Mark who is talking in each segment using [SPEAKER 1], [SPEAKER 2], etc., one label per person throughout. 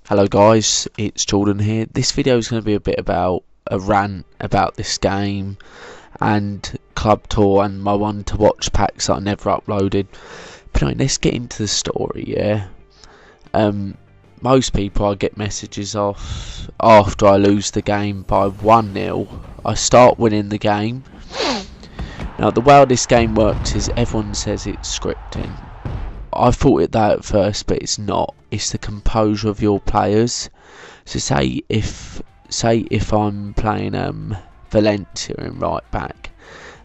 [SPEAKER 1] Hello guys, it's Jordan here. This video is going to be a bit about a rant about this game and Club Tour and my one to watch packs that I never uploaded. But anyway, let's get into the story, yeah. Most people I get messages off after I lose the game by 1-0. I start winning the game. Now the way this game works is everyone says it's scripting. I thought it that at first, but it's not. It's the composure of your players. So say if I'm playing Valencia in right back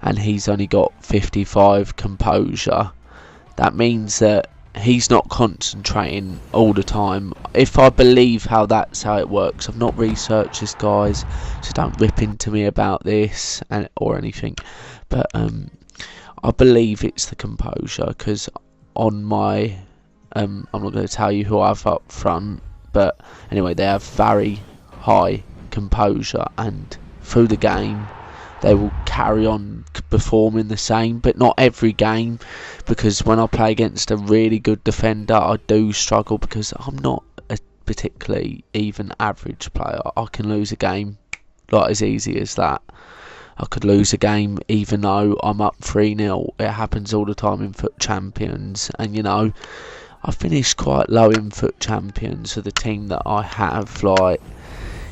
[SPEAKER 1] and he's only got 55 composure, that means that he's not concentrating all the time. If I believe that's how it works, I've not researched this, guys, so don't rip into me about this or anything, but I believe it's the composure, because on my I'm not going to tell you who I have up front, but anyway, they have very high composure, and through the game they will carry on performing the same, but not every game, because when I play against a really good defender I do struggle, because I'm not a particularly even average player. I can lose a game like as easy as that. I could lose a game even though I'm up 3-0. It happens all the time in Foot Champions, and you know, I finished quite low in Foot Champions for the team that I have, like,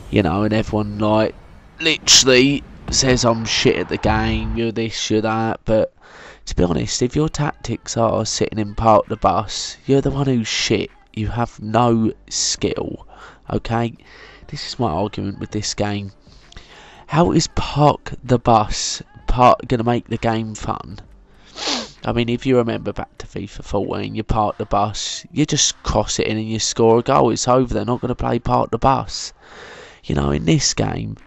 [SPEAKER 1] you know, and everyone like literally says I'm shit at the game, you're this, you're that, but to be honest, if your tactics are sitting in park the bus, you're the one who's shit. You have no skill, okay? This is my argument with this game. How is park the bus gonna make the game fun? I mean, if you remember back to FIFA17, you park the bus, you just cross it in and you score a goal, it's over. They're not going to play park the bus. You know, in this game,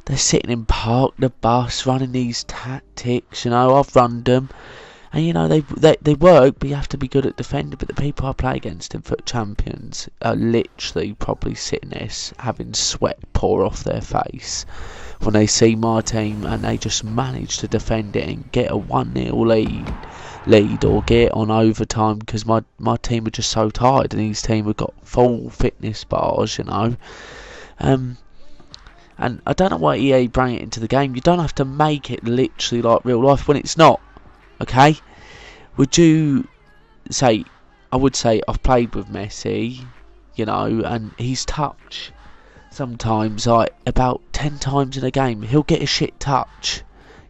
[SPEAKER 1] they're sitting in park the bus, running these tactics, you know, I've run them. And, you know, they work, but you have to be good at defending. But the people I play against in Foot Champions are literally probably sitting there having sweat pour off their face when they see my team, and they just manage to defend it and get a 1-0 lead or get on overtime, because my team are just so tired and his team have got full fitness bars, you know. And I don't know why EA bring it into the game. You don't have to make it literally like real life when it's not. Okay, would you say? I would say I've played with Messi, you know, and his touch sometimes, like about 10 times in a game, he'll get a shit touch,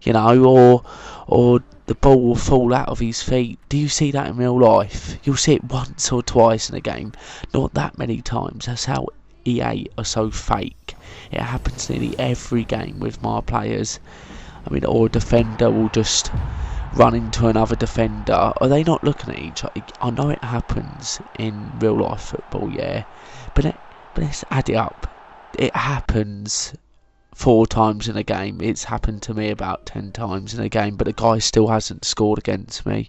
[SPEAKER 1] you know, or the ball will fall out of his feet. Do you see that in real life? You'll see it once or twice in a game, not that many times. That's how EA are so fake. It happens nearly every game with my players. I mean, or a defender will just run into another defender. Are they not looking at each other? I know it happens in real life football, yeah, but let's add it up. It happens 4 times in a game. It's happened to me about 10 times in a game, but the guy still hasn't scored against me.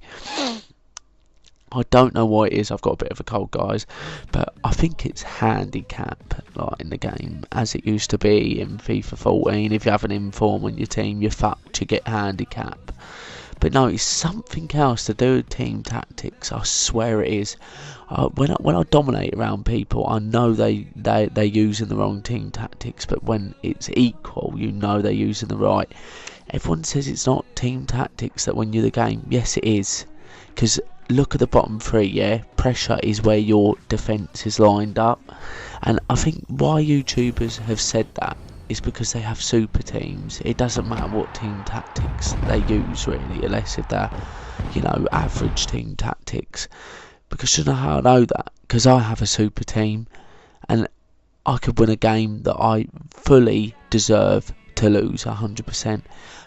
[SPEAKER 1] I don't know why it is. I've got a bit of a cold, guys, but I think it's handicap, like in the game, as it used to be in FIFA 14. If you have an inform on your team, you're fucked. You get handicap. But no, it's something else to do with team tactics. I swear it is. When I dominate around people, I know they're using the wrong team tactics. But when it's equal, you know they're using the right. Everyone says it's not team tactics that win you the game. Yes, it is. Because look at the bottom 3, yeah? Pressure is where your defence is lined up. And I think why YouTubers have said that is because they have super teams. It doesn't matter what team tactics they use, really, unless if they're, you know, average team tactics. Because you know how I know that? Because I have a super team, and I could win a game that I fully deserve to lose 100%.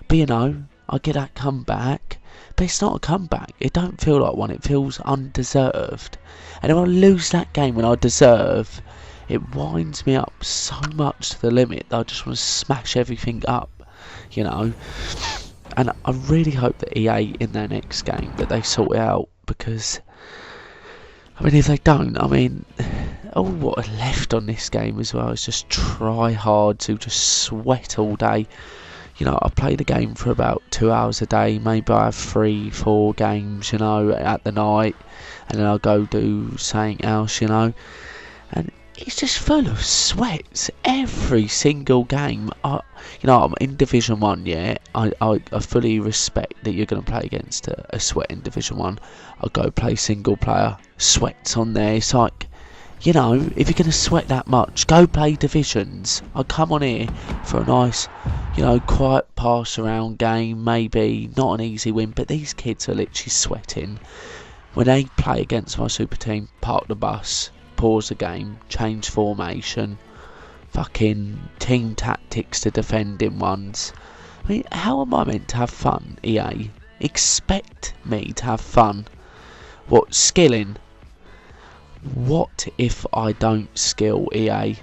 [SPEAKER 1] But you know, I get that comeback, but it's not a comeback. It don't feel like one. It feels undeserved. And if I lose that game when I deserve, it winds me up so much to the limit that I just want to smash everything up, you know. And I really hope that EA in their next game that they sort it out, because I mean, if they don't, I mean, all what are left on this game as well is just try hard to just sweat all day. You know, I play the game for about 2 hours a day. Maybe I have 3-4 games, you know, at the night, and then I'll go do something else, you know. And it's just full of sweats every single game. I'm in Division 1, yeah. I fully respect that you're going to play against a sweat in Division 1. I'll go play single player, sweats on there. It's like, if you're going to sweat that much, go play Divisions. I come on here for a nice, quiet pass around game, maybe not an easy win, but these kids are literally sweating. When they play against my super team, park the bus, pause the game, change formation, fucking team tactics to defending ones. I mean, how am I meant to have fun, EA? Expect me to have fun. What, skilling? What if I don't skill, EA?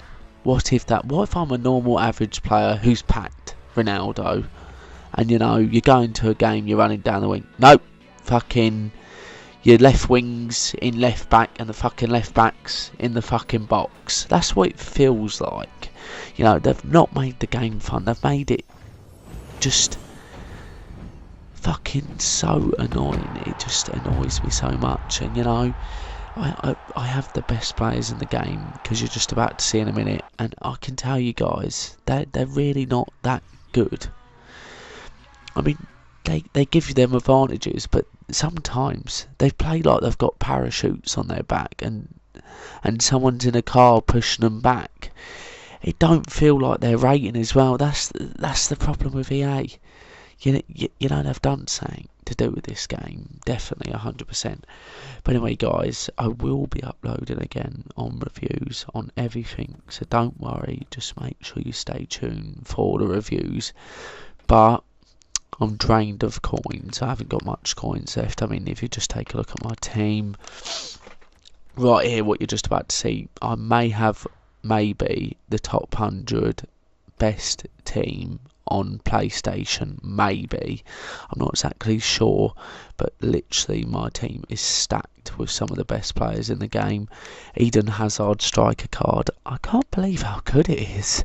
[SPEAKER 1] What if I'm a normal average player who's packed Ronaldo, and you're going to a game, you're running down the wing. Nope, fucking your left wings in left back and the fucking left backs in the fucking box. That's what it feels like. They've not made the game fun. They've made it just fucking so annoying. It just annoys me so much. And I have the best players in the game, because you're just about to see in a minute, and I can tell you guys, they're really not that good. I mean, they give you them advantages, but sometimes they play like they've got parachutes on their back, and someone's in a car pushing them back. It don't feel like they're rating as well. That's the problem with EA. They've done something to do with this game, definitely 100%. But anyway, guys, I will be uploading again on reviews on everything, so don't worry. Just make sure you stay tuned for the reviews. But I'm drained of coins. I haven't got much coins left. I mean, if you just take a look at my team right here, what you're just about to see, I may have maybe the top 100 best team on PlayStation, maybe. I'm not exactly sure, but literally my team is stacked with some of the best players in the game. Eden Hazard striker card. I can't believe how good it is.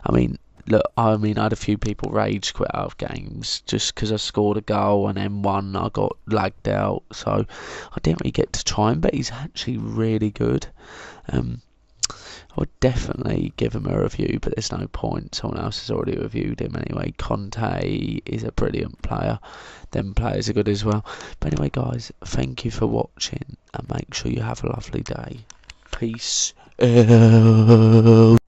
[SPEAKER 1] I mean, look, I had a few people rage quit out of games just because I scored a goal and then one I got lagged out, so I didn't really get to try him, but he's actually really good. I would definitely give him a review, but there's no point. Someone else has already reviewed him anyway. Conte is a brilliant player. Them players are good as well. But anyway, guys, thank you for watching, and make sure you have a lovely day. Peace out.